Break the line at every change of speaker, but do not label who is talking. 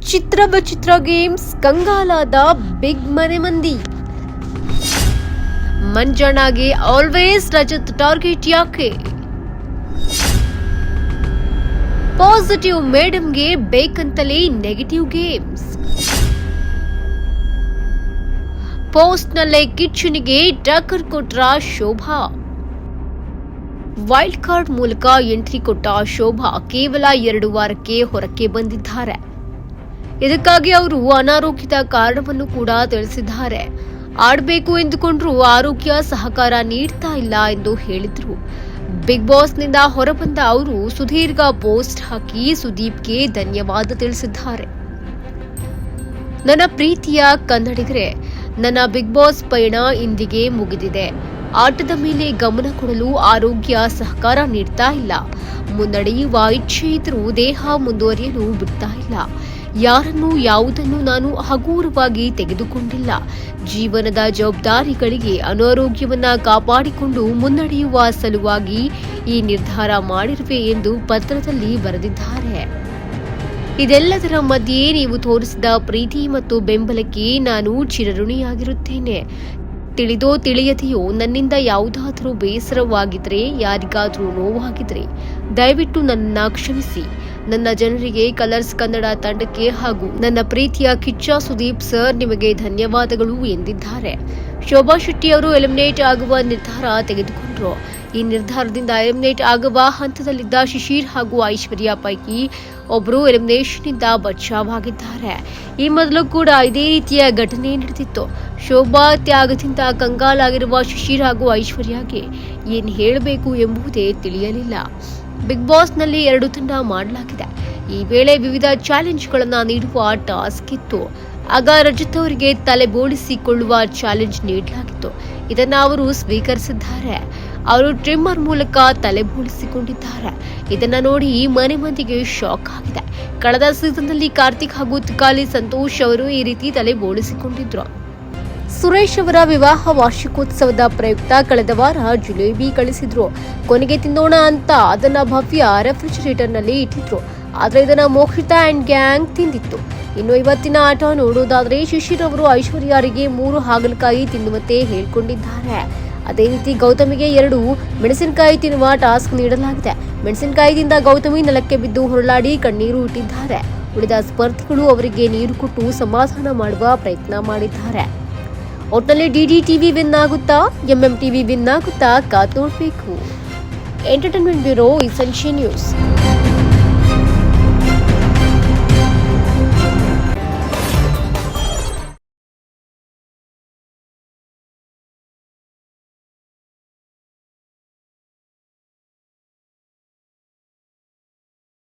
ಚಿತ್ರ games ಕಂಗಾಲಾದ big ಮನೆ ಮಂದಿ. ಮಂಜಣ್ಣಗೆ ಆಲ್ವೇಸ್ ರಜತ್ ಟಾರ್ಗೆಟ್ ಯಾಕೆ? ಪಾಸಿಟಿವ್ ಮೇಡಮ್ಗೆ ಬೇಕಂತಲೇ ನೆಗೆಟಿವ್ ಗೇಮ್ಸ್. ಪೋಸ್ಟ್ನಲ್ಲೇ ಕಿಚ್ಚನಿಗೆ ಟಕ್ಕರ್ ಕೊಟ್ರ ಶೋಭಾ. ವೈಲ್ಡ್ ಕಾರ್ಡ್ ಮೂಲಕ ಎಂಟ್ರಿ ಕೊಟ್ಟ ಶೋಭಾ ಕೇವಲ 2 ವಾರಕ್ಕೆ ಹೊರಕ್ಕೆ ಬಂದಿದ್ದಾರೆ. ಇದಕ್ಕಾಗಿ ಅವರು ಅನಾರೋಗ್ಯದ ಕಾರಣವನ್ನು ಕೂಡ ತಿಳಿಸಿದ್ದಾರೆ. ಆಡಬೇಕು ಎಂದುಕೊಂಡ್ರು ಆರೋಗ್ಯ ಸಹಕಾರ ನೀಡ್ತಾ ಇಲ್ಲ ಎಂದು ಹೇಳಿದ್ರು. ಬಿಗ್ ಬಾಸ್ನಿಂದ ಹೊರಬಂದ ಅವರು ಸುದೀರ್ಘ ಪೋಸ್ಟ್ ಹಾಕಿ ಸುದೀಪ್ಗೆ ಧನ್ಯವಾದ ತಿಳಿಸಿದ್ದಾರೆ. ನನ್ನ ಪ್ರೀತಿಯ ಕನ್ನಡಿಗರೇ, ನನ್ನ ಬಿಗ್ ಬಾಸ್ ಪಯಣ ಇಂದಿಗೆ ಮುಗಿದಿದೆ. ಆಟದ ಮೇಲೆ ಗಮನ ಕೊಡಲು ಆರೋಗ್ಯ ಸಹಕಾರ ನೀಡ್ತಾ ಇಲ್ಲ. ಮುನ್ನಡೆಯುವ ಇಚ್ಛೆ ಇದ್ರೂ ದೇಹ ಮುಂದುವರಿಯಲು ಬಿಡ್ತಾ ಇಲ್ಲ. ಯಾರನ್ನು ಯಾವುದನ್ನು ನಾನು ಹಗುರವಾಗಿ ತೆಗೆದುಕೊಂಡಿಲ್ಲ. ಜೀವನದ ಜವಾಬ್ದಾರಿಗಳಿಗೆ ಅನಾರೋಗ್ಯವನ್ನ ಕಾಪಾಡಿಕೊಂಡು ಮುನ್ನಡೆಯುವ ಸಲುವಾಗಿ ಈ ನಿರ್ಧಾರ ಮಾಡಿರುವೆ ಎಂದು ಪತ್ರದಲ್ಲಿ ಬರೆದಿದ್ದಾರೆ. ಇದೆಲ್ಲದರ ಮಧ್ಯೆ ನೀವು ತೋರಿಸಿದ ಪ್ರೀತಿ ಮತ್ತು ಬೆಂಬಲಕ್ಕೆ ನಾನು ಚಿರಋಣಿಯಾಗಿರುತ್ತೇನೆ. ತಿಳಿದೋ ತಿಳಿಯದೆಯೋ ನನ್ನಿಂದ ಯಾವುದಾದರೂ ಬೇಸರವಾಗಿದ್ರೆ, ಯಾರಿಗಾದರೂ ನೋವಾಗಿದ್ರೆ ದಯವಿಟ್ಟು ನನ್ನನ್ನು ಕ್ಷಮಿಸಿ. ನನ್ನ ಜನರಿಗೆ, ಕಲರ್ಸ್ ಕನ್ನಡ ತಂಡಕ್ಕೆ ಹಾಗೂ ನನ್ನ ಪ್ರೀತಿಯ ಕಿಚ್ಚ ಸುದೀಪ್ ಸರ್ ನಿಮಗೆ ಧನ್ಯವಾದಗಳು ಎಂದಿದ್ದಾರೆ. ಶೋಭಾ ಶೆಟ್ಟಿ ಅವರು ಎಲಿಮಿನೇಟ್ ಆಗುವ ನಿರ್ಧಾರ ತೆಗೆದುಕೊಂಡರು. ಈ ನಿರ್ಧಾರದಿಂದ ಎಲಿಮಿನೇಟ್ ಆಗುವ ಹಂತದಲ್ಲಿದ್ದ ಶಿಶಿರ್ ಹಾಗೂ ಐಶ್ವರ್ಯ ಪೈಕಿ ಒಬ್ಬರು ಎಲಿಮಿನೇಷನ್ನಿಂದ ಬಚಾವಾಗಿದ್ದಾರೆ. ಈ ಮೊದಲು ಕೂಡ ಇದೇ ರೀತಿಯ ಘಟನೆ ನಡೆದಿತ್ತು. ಶೋಭಾ ತ್ಯಾಗದಿಂದ ಕಂಗಾಲಾಗಿರುವ ಶಿಶಿರ್ ಹಾಗೂ ಐಶ್ವರ್ಯಗೆ ಏನು ಹೇಳಬೇಕು ಎಂಬುದೇ ತಿಳಿಯಲಿಲ್ಲ. ಬಿಗ್ ಬಾಸ್ನಲ್ಲಿ 2 ತಂಡ ಮಾಡಲಾಗಿದೆ. ಈ ವೇಳೆ ವಿವಿಧ ಚಾಲೆಂಜ್ಗಳನ್ನು ನೀಡುವ ಟಾಸ್ಕ್ ಇತ್ತು. ಆಗ ರಜತ್ ಅವರಿಗೆ ತಲೆ ಬೋಳಿಸಿಕೊಳ್ಳುವ ಚಾಲೆಂಜ್ ನೀಡಲಾಗಿತ್ತು. ಇದನ್ನು ಅವರು ಸ್ವೀಕರಿಸಿದ್ದಾರೆ. ಅವರು ಟ್ರಿಮ್ಮರ್ ಮೂಲಕ ತಲೆ ಬೋಳಿಸಿಕೊಂಡಿದ್ದಾರೆ. ಇದನ್ನ ನೋಡಿ ಮನೆ ಮಂದಿಗೆ ಶಾಕ್ ಆಗಿದೆ. ಕಳೆದ ಸೀಸನ್ನಲ್ಲಿ ಕಾರ್ತಿಕ್ ಹಾಗೂ ತುಕಾಲಿ ಸಂತೋಷ್ ಅವರು ಈ ರೀತಿ ತಲೆ ಬೋಳಿಸಿಕೊಂಡಿದ್ರು. ಸುರೇಶ್ ಅವರ ವಿವಾಹ ವಾರ್ಷಿಕೋತ್ಸವದ ಪ್ರಯುಕ್ತ ಕಳೆದ ವಾರ ಜಿಲೇಬಿ ಕಳಿಸಿದ್ರು. ಕೊನೆಗೆ ತಿನ್ನೋಣ ಅಂತ ಅದನ್ನ ಭವ್ಯ ರೆಫ್ರಿಜರೇಟರ್ನಲ್ಲಿ ಇಟ್ಟಿದ್ರು. ಆದ್ರೆ ಇದನ್ನ ಮೋಕ್ಷಿತಾ ಅಂಡ್ ಗ್ಯಾಂಗ್ ತಿಂದಿತ್ತು. ಇನ್ನು ಇವತ್ತಿನ ಆಟ ನೋಡೋದಾದ್ರೆ ಶಿಶಿರ್ ಅವರು ಐಶ್ವರ್ಯರಿಗೆ 3 ಹಾಗಲಕಾಯಿ ತಿನ್ನುವಂತೆ ಹೇಳ್ಕೊಂಡಿದ್ದಾರೆ. ಅದೇ ರೀತಿ ಗೌತಮಿಗೆ 2 ಮೆಣಸಿನಕಾಯಿ ತಿನ್ನುವ ಟಾಸ್ಕ್ ನೀಡಲಾಗಿದೆ. ಮೆಣಸಿನಕಾಯಿಯಿಂದ ಗೌತಮಿ ನೆಲಕ್ಕೆ ಬಿದ್ದು ಹೊರಳಾಡಿ ಕಣ್ಣೀರು ಇಟ್ಟಿದ್ದಾರೆ. ಉಳಿದ ಸ್ಪರ್ಧಿಗಳು ಅವರಿಗೆ ನೀರು ಕೊಟ್ಟು ಸಮಾಧಾನ ಮಾಡುವ ಪ್ರಯತ್ನ ಮಾಡಿದ್ದಾರೆ. ಒಟ್ನಲ್ಲಿ ಡಿಡಿ ಟಿವಿ ವಿನ್ ಆಗುತ್ತಾ, ಎಂಎಂ ಟಿವಿ ವಿನ್ ಆಗುತ್ತಾ ಕಾದು ನೋಡಬೇಕು. Entertainment bureau, essential news.